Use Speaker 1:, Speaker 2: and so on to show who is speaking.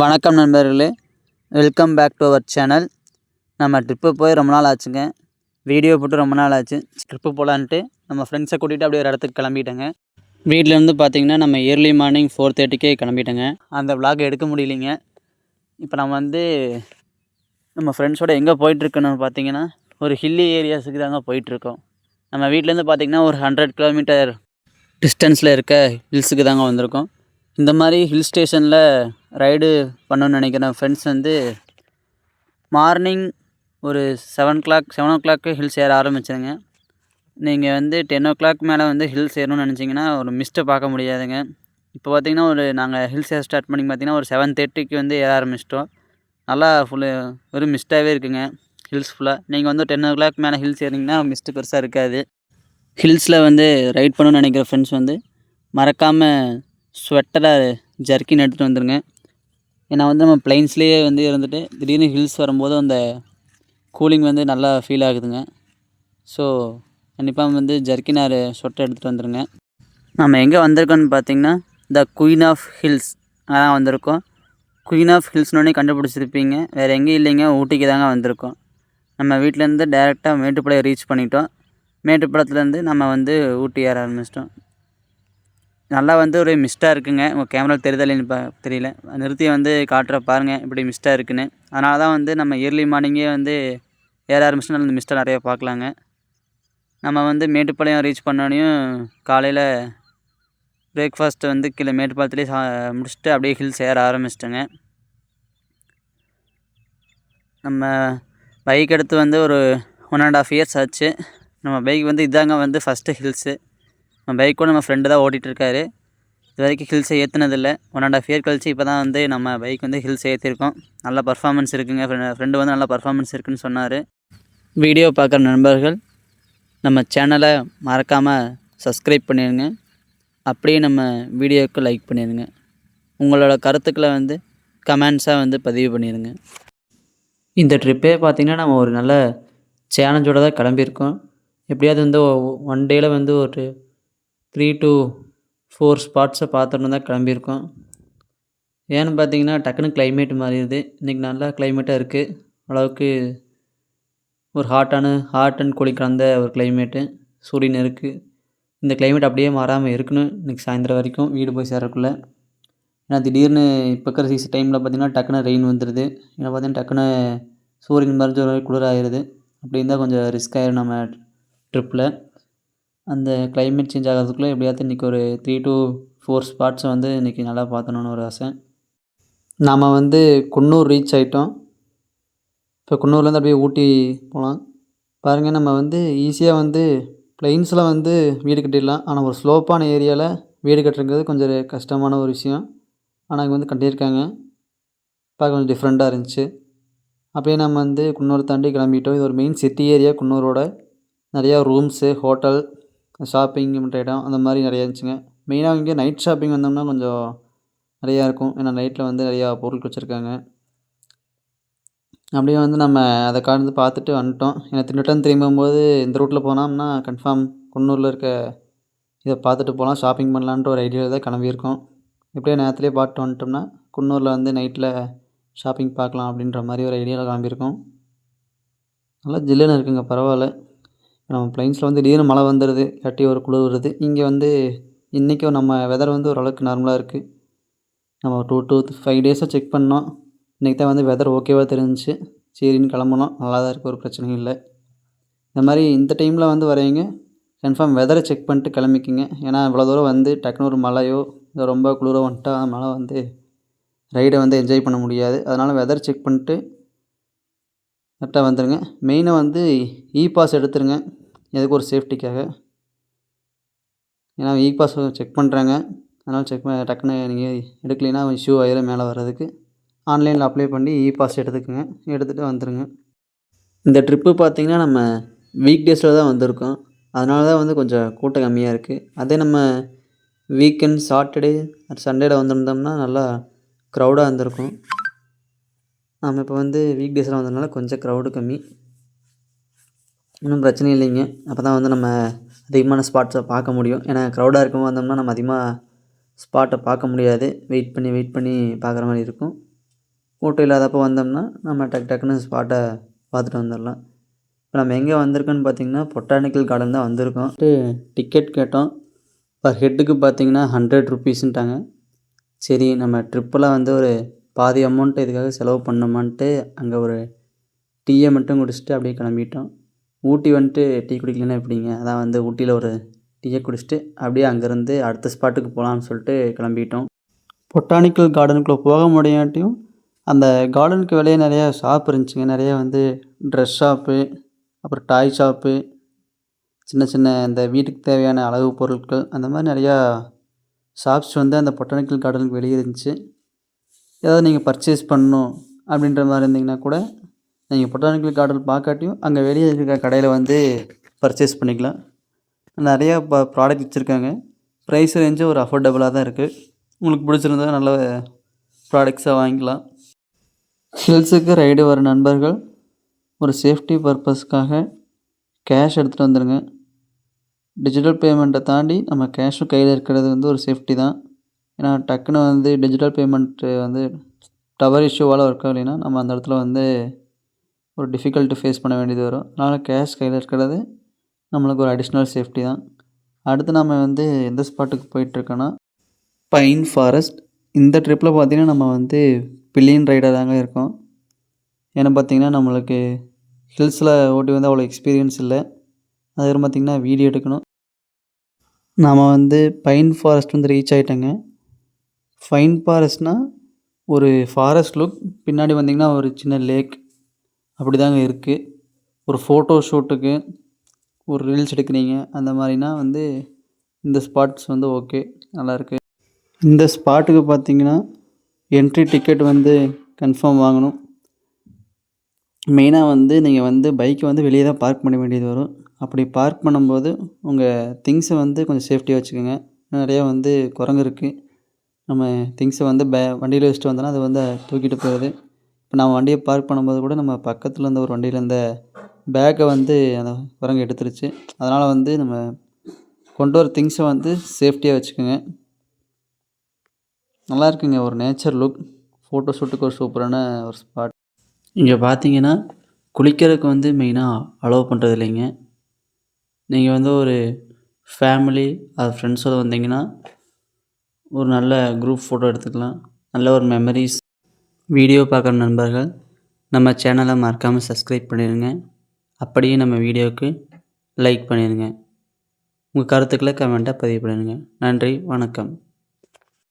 Speaker 1: வணக்கம் நண்பர்களே, welcome back to our channel. நம்ம ட்ரிப்பு போய் ரொம்ப நாள் ஆச்சுங்க. வீடியோ போட்டு ரொம்ப நாள் ஆச்சு. ட்ரிப்பு போகலான்ட்டு நம்ம ஃப்ரெண்ட்ஸை கூட்டிகிட்டு அப்படியே ஒரு இடத்துக்கு கிளம்பிட்டேங்க. வீட்டிலேருந்து பார்த்தீங்கன்னா நம்ம ஏர்லி மார்னிங் 4:30க்கே கிளம்பிட்டேங்க. அந்த விளாக் எடுக்க முடியலைங்க. இப்போ நம்ம நம்ம ஃப்ரெண்ட்ஸோடு எங்கே போயிட்டுருக்கோன்னு பார்த்தீங்கன்னா ஒரு ஹில்லி ஏரியாஸுக்கு தாங்க போயிட்டுருக்கோம். நம்ம வீட்டிலேருந்து பார்த்தீங்கன்னா ஒரு 100 கிலோமீட்டர் டிஸ்டன்ஸில் இருக்க ஹில்ஸுக்கு தாங்க வந்திருக்கோம். இந்த மாதிரி ஹில் ஸ்டேஷனில் ரைடு பண்ணணுன்னு நினைக்கிற ஃப்ரெண்ட்ஸ் மார்னிங் ஒரு 7 o'clock ஹில்ஸ் ஏற ஆரம்பிச்சிருங்க. நீங்கள் 10 o'clock மேலே ஹில்ஸ் ஏறணும்னு நினச்சிங்கன்னா ஒரு மிஸ்ட்டை பார்க்க முடியாதுங்க. இப்போ பார்த்திங்கன்னா நாங்கள் ஹில்ஸ் ஏற ஸ்டார்ட் பண்ணி பார்த்திங்கன்னா ஒரு 7:30க்கு ஏற ஆரம்பிச்சிட்டோம். நல்லா வெறும் மிஸ்ட்டாகவே இருக்குங்க ஹில்ஸ் ஃபுல்லாக. நீங்கள் 10 o'clock மேலே ஹில்ஸ் ஏறிங்கன்னா மிஸ்ட்டு பெருசாக இருக்காது. ஹில்ஸில் ரைட் பண்ணணும்னு நினைக்கிற ஃப்ரெண்ட்ஸ் மறக்காமல் ஸ்வெட்டரை ஜர்க்கின் எடுத்துகிட்டு வந்துடுங்க. ஏன்னா நம்ம பிளைன்ஸ்லேயே இருந்துட்டு திடீர்னு ஹில்ஸ் வரும்போது அந்த கூலிங் நல்லா ஃபீல் ஆகுதுங்க. ஸோ கண்டிப்பாக ஜர்க்கின் ஆர் ஸ்வெட்டர் எடுத்துகிட்டு வந்துடுங்க. நம்ம எங்கே வந்திருக்கோன்னு பார்த்தீங்கன்னா த குயின் ஆஃப் ஹில்ஸ் அதான் வந்திருக்கோம். குயின் ஆஃப் ஹில்ஸ்னோடனே கண்டுபிடிச்சிருப்பீங்க. வேறு எங்கேயும் இல்லைங்க, ஊட்டிக்கு தாங்க வந்திருக்கோம். நம்ம வீட்டிலேருந்து டேரெக்டாக மேட்டுப்பாளையம் ரீச் பண்ணிட்டோம். மேட்டுப்பாளையத்துலேருந்து நம்ம ஊட்டி ஏற ஆரம்பிச்சிட்டோம். நல்லா ஒரு மிஸ்ட்டாக இருக்குங்க. உங்கள் கேமரா தெரியுதா தெரியல, நிறுத்தி காட்டுற பாருங்கள் இப்படி மிஸ்ட்டாக இருக்குன்னு. அதனால தான் நம்ம ஏர்லி மார்னிங்கே ஏற ஆரம்பிச்சுன்னா அந்த மிஸ்ட்டை நிறையா பார்க்கலாங்க. நம்ம மேட்டுப்பாளையம் ரீச் பண்ணோனையும் காலையில் பிரேக்ஃபாஸ்ட்டு கீழே மேட்டுப்பாளையத்துலேயே முடிச்சுட்டு அப்படியே ஹில்ஸ் ஏற ஆரம்பிச்சிட்டேங்க. நம்ம பைக் எடுத்து ஒரு 1.5 years ஆச்சு. நம்ம பைக் இதாங்க ஃபஸ்ட்டு ஹில்ஸு. நம்ம பைக்கும் நம்ம ஃப்ரெண்டு தான் ஓட்டிகிட்ருக்காரு. இது வரைக்கும் ஹில்ஸை ஏற்றுனதில்லை. 1.5 year கழிச்சு இப்போ தான் நம்ம பைக் ஹில்ஸ் ஏற்றிருக்கோம். நல்ல பர்ஃபார்மன்ஸ் இருக்குங்க. ஃப்ரெண்டு நல்ல பர்ஃபார்மன்ஸ் இருக்குதுன்னு சொன்னார். வீடியோ பார்க்குற நண்பர்கள் நம்ம சேனலை மறக்காமல் சப்ஸ்கிரைப் பண்ணிடுங்க. அப்படியே நம்ம வீடியோவுக்கு லைக் பண்ணிடுங்க. உங்களோட கருத்துக்களை கமெண்ட்ஸாக பதிவு பண்ணிடுங்க. இந்த ட்ரிப்பே பார்த்திங்கன்னா நம்ம ஒரு நல்ல சேலஞ்சோடு தான் கிளம்பியிருக்கோம். எப்படியாவது 1 டேயில் ஒரு 3 to 4 ஸ்பாட்ஸை பார்த்துட்டு தான் கிளம்பியிருக்கோம். ஏன்னு பார்த்தீங்கன்னா டக்குன்னு கிளைமேட் மாறிடுது. இன்றைக்கி நல்லா கிளைமேட்டாக இருக்குது. அளவுக்கு ஒரு ஹாட் அண்ட் கூலிங் கலந்த ஒரு கிளைமேட்டு, சூரியன் இருக்குது. இந்த கிளைமேட் அப்படியே மாறாமல் இருக்கணும் இன்றைக்கி சாயந்தரம் வரைக்கும் வீடு போய் சேரக்குள்ளே. ஏன்னா திடீர்னு இப்போ இருக்கிற சீசன் டைமில் பார்த்திங்கன்னா டக்குன்னு ரெயின் வந்துடுது. ஏன்னா பார்த்தீங்கன்னா டக்குன்னு சூரியன் மறைஞ்ச ஒரு குளிராகிடுது. அப்படி இருந்தால் கொஞ்சம் ரிஸ்க் ஆகிடும் நம்ம ட்ரிப்பில். அந்த கிளைமேட் சேஞ்ச் ஆகிறதுக்குள்ளே எப்படியாவது இன்றைக்கி ஒரு 3 to 4 ஸ்பாட்ஸை இன்றைக்கி நல்லா பார்த்தணுன்னு ஒரு ஆசை. நாம் குன்னூர் ரீச் ஆகிட்டோம். இப்போ குன்னூர்லேருந்து அப்படியே ஊட்டி போகலாம். பாருங்கள், நம்ம ஈஸியாக ப்ளைன்ஸில் வீடு கட்டிடலாம். ஆனால் ஒரு ஸ்லோப்பான ஏரியாவில் வீடு கட்டுறது கொஞ்சம் கஷ்டமான ஒரு விஷயம். ஆனால் இங்கே கட்டியிருக்காங்க. பார்க்க கொஞ்சம் டிஃப்ரெண்ட்டாக இருந்துச்சு. அப்படியே நம்ம குன்னூர் தாண்டி கிளம்பிட்டோம். இது ஒரு மெயின் சிட்டி ஏரியா குன்னூரோட. நிறையா ரூம்ஸு, ஹோட்டல், ஷாப்பிங் பண்ணுற இடம் அந்த மாதிரி நிறையா இருந்துச்சுங்க. மெயினாக இங்கே நைட் ஷாப்பிங் வந்தோம்னா கொஞ்சம் நிறையா இருக்கும். ஏன்னா நைட்டில் நிறையா பொருட்கள் வச்சுருக்காங்க. அப்படியே நம்ம அதை கடந்து பார்த்துட்டு வந்துட்டோம். ஏன்னா ரிட்டன் திரும்பும்போது இந்த ரூட்டில் போனோம்னா கன்ஃபார்ம் குன்னூரில் இருக்க இதை பார்த்துட்டு போகலாம், ஷாப்பிங் பண்ணலான்ற ஒரு ஐடியாவில் தான் கிளம்பியிருக்கோம். எப்படியோ நேரத்துலேயே பார்த்துட்டு வந்துட்டோம்னா குன்னூரில் நைட்டில் ஷாப்பிங் பார்க்கலாம் அப்படின்ற மாதிரி ஒரு ஐடியாவில் கிளம்பியிருக்கோம். நல்லா ஜில்லுன்னு இருக்குங்க, பரவாயில்ல. நம்ம ப்ளைன்ஸில் திடீர்னு மழை வந்துடுது, இல்லாட்டி ஒரு குளிர் வருது. இங்கே இன்றைக்கும் நம்ம வெதர் ஓரளவுக்கு நார்மலாக இருக்குது. நம்ம 2 to 5 டேஸாக செக் பண்ணோம். இன்றைக்கி தான் வெதர் ஓகேவாக தெரிஞ்சிச்சு. சரின்னு கிளம்புனோம். நல்லா தான் இருக்குது, ஒரு பிரச்சனையும் இல்லை. இந்த மாதிரி இந்த டைமில் வரீங்க கன்ஃபார்ம் வெதரை செக் பண்ணிட்டு கிளம்பிக்கிங்க. ஏன்னா இவ்வளோ தூரம் டக்குனு ஒரு மழையோ இல்லை ரொம்ப குளிரோ வந்துட்டா அதனால் ரைடை என்ஜாய் பண்ண முடியாது. அதனால் வெதர் செக் பண்ணிட்டு கரெக்டாக வந்துடுங்க. மெயினாக இ பாஸ் எடுத்துருங்க, எதுக்கு ஒரு சேஃப்டிக்காக. ஏன்னா இ பாஸ் செக் பண்ணுறாங்க. அதனால் டக்குன்னு நீங்கள் எடுக்கலைன்னா இஷ்யூ ஆயிரும் மேலே வர்றதுக்கு. ஆன்லைனில் அப்ளை பண்ணி இ பாஸ் எடுத்துக்கோங்க, எடுத்துகிட்டு வந்துடுங்க. இந்த ட்ரிப்பு பார்த்திங்கன்னா நம்ம வீக் டேஸில் தான் வந்திருக்கோம். அதனால தான் கொஞ்சம் கூட்டம் கம்மியாக இருக்குது. அதே நம்ம வீக்கெண்ட் சாட்டர்டே சண்டேல வந்திருந்தோம்னா நல்லா க்ரௌடாக இருந்திருக்கும். நம்ம இப்போ வீக் டேஸில் வந்ததுனால கொஞ்சம் க்ரௌடு கம்மி. ஒன்றும் பிரச்சனை இல்லைங்க. அப்போ தான் நம்ம அதிகமான ஸ்பாட்ஸை பார்க்க முடியும். ஏன்னா க்ரௌடாக இருக்கும்போது வந்தோம்னா நம்ம அதிகமாக ஸ்பாட்டை பார்க்க முடியாது. வெயிட் பண்ணி பார்க்குற மாதிரி இருக்கும். கூட்டம் இல்லாதப்போ வந்தோம்னா நம்ம டக்குன்னு ஸ்பாட்டை பார்த்துட்டு வந்துடலாம். இப்போ நம்ம எங்கே வந்திருக்கோன்னு பார்த்தீங்கன்னா பொட்டானிக்கல் கார்டன் தான் வந்திருக்கோம். டிக்கெட் கேட்டோம். பர் ஹெட்டுக்கு பார்த்தீங்கன்னா 100 ருபீஸுன்ட்டாங்க. சரி நம்ம ட்ரிப்பெல்லாம் வந்து ஒரு பாதி அமௌண்ட்டு இதுக்காக செலவு பண்ணோமான்ட்டு அங்கே ஒரு டீயை மட்டும் குடிச்சிட்டு அப்படியே கிளம்பிட்டோம். ஊட்டி வந்துட்டு டீ குடிக்கலன்னா எப்படிங்க? அதான் வந்து ஊட்டியில் ஒரு டீயை குடிச்சிட்டு அப்படியே அங்கேருந்து அடுத்த ஸ்பாட்டுக்கு போகலான்னு சொல்லிட்டு கிளம்பிட்டோம். பொட்டானிக்கல் கார்டனுக்குள்ளே போக முடியாட்டியும் அந்த கார்டனுக்கு வெளியே நிறையா ஷாப் இருந்துச்சுங்க. நிறையா வந்து ட்ரெஸ் ஷாப்பு, அப்புறம் டாய் ஷாப்பு, சின்ன சின்ன இந்த வீட்டுக்கு தேவையான அழகு பொருட்கள், அந்த மாதிரி நிறையா ஷாப்ஸ் வந்து அந்த பொட்டானிக்கல் கார்டனுக்கு வெளியே இருந்துச்சு. ஏதாவது நீங்கள் பர்ச்சேஸ் பண்ணணும் அப்படின்ற மாதிரி இருந்தீங்கன்னா கூட நீங்கள் பொட்டானிக்கல் கார்டன் பார்க்காட்டியும் அங்கே வெளியே இருக்கிற கடையில் வந்து பர்ச்சேஸ் பண்ணிக்கலாம். நிறையா ப்ராடக்ட் வச்சுருக்காங்க. ப்ரைஸ் ரேஞ்சும் ஒரு அஃபோர்டபுளாக தான் இருக்குது. உங்களுக்கு பிடிச்சிருந்தா நல்ல ப்ராடக்ட்ஸாக வாங்கிக்கலாம். ஹில்ஸுக்கு ரைடு வர நண்பர்கள் ஒரு சேஃப்டி பர்பஸ்க்காக கேஷ் எடுத்துகிட்டு வந்துடுங்க. டிஜிட்டல் பேமெண்ட்டை தாண்டி நம்ம கேஷும் கையில் இருக்கிறது வந்து ஒரு சேஃப்டி தான். ஏன்னா டக்குன்னு வந்து டிஜிட்டல் பேமெண்ட்டு வந்து டவர் இஷ்யூவால் ஒர்க் ஆகலைன்னா நம்ம அந்த இடத்துல வந்து ஒரு டிஃபிகல்ட்டு ஃபேஸ் பண்ண வேண்டியது வரும். அதனால் கேஷ் கையில் இருக்கிறது நம்மளுக்கு ஒரு அடிஷ்னல் சேஃப்டி தான். அடுத்து நம்ம வந்து எந்த ஸ்பாட்டுக்கு போயிட்டுருக்கோன்னா பைன் ஃபாரஸ்ட். இந்த ட்ரிப்பில் பார்த்திங்கன்னா நம்ம வந்து பில்லியன் ரைடாக தாங்க இருக்கோம். ஏன்னா பார்த்திங்கன்னா நம்மளுக்கு ஹில்ஸில் ஓட்டி வந்து அவ்வளோ எக்ஸ்பீரியன்ஸ் இல்லை. அதுக்கப்புறம் பார்த்திங்கன்னா வீடியோ எடுக்கணும். நாம் வந்து பைன் ஃபாரஸ்ட் வந்து ரீச் ஆகிட்டோங்க. பைன் ஃபாரஸ்ட்னால் ஒரு ஃபாரஸ்ட் லுக், பின்னாடி வந்திங்கன்னா ஒரு சின்ன லேக் அப்படி தாங்க இருக்குது. ஒரு ஃபோட்டோ ஷூட்டுக்கு, ஒரு ரீல்ஸ் எடுக்கிறீங்க அந்த மாதிரினா வந்து இந்த ஸ்பாட்ஸ் வந்து ஓகே, நல்லாயிருக்கு. இந்த ஸ்பாட்டுக்கு பார்த்திங்கன்னா என்ட்ரி டிக்கெட் வந்து கன்ஃபார்ம் வாங்கணும். மெயினாக வந்து நீங்கள் வந்து பைக்கை வந்து வெளியே தான் பார்க் பண்ண வேண்டியது வரும். அப்படி பார்க் பண்ணும்போது உங்கள் திங்ஸை வந்து கொஞ்சம் சேஃப்டியாக வச்சுக்கோங்க. நிறையா வந்து குரங்கு இருக்குது. நம்ம திங்ஸை வந்து வண்டியில் வச்சுட்டு வந்தோன்னா அது வந்து தூக்கிட்டு போயிடுது. இப்போ நம்ம வண்டியை பார்க் பண்ணும்போது கூட நம்ம பக்கத்தில் இருந்த ஒரு வண்டியில் இருந்த பேக்கை வந்து அந்த குரங்கு எடுத்துருச்சு. அதனால் வந்து நம்ம கொண்டு வர திங்ஸை வந்து சேஃப்டியாக வச்சுக்கோங்க. நல்லா இருக்குங்க, ஒரு நேச்சர் லுக், ஃபோட்டோ ஷூட்டுக்கு ஒரு சூப்பரான ஒரு ஸ்பாட். இங்கே பார்த்தீங்கன்னா குளிக்கிறதுக்கு வந்து மெயினாக அலோவ் பண்ணுறது இல்லைங்க. நீங்கள் வந்து ஒரு ஃபேமிலி அது ஃப்ரெண்ட்ஸோடு வந்தீங்கன்னா ஒரு நல்ல குரூப் ஃபோட்டோ எடுத்துக்கலாம். நல்ல ஒரு மெமரிஸ். வீடியோ பார்க்குற நண்பர்கள் நம்ம சேனலை மறக்காமல் சப்ஸ்கிரைப் பண்ணிடுங்க. அப்படியே நம்ம வீடியோவுக்கு லைக் பண்ணிடுங்க. உங்கள் கருத்துக்களை கமெண்ட்டாக பதிவு பண்ணிடுங்க. நன்றி, வணக்கம்.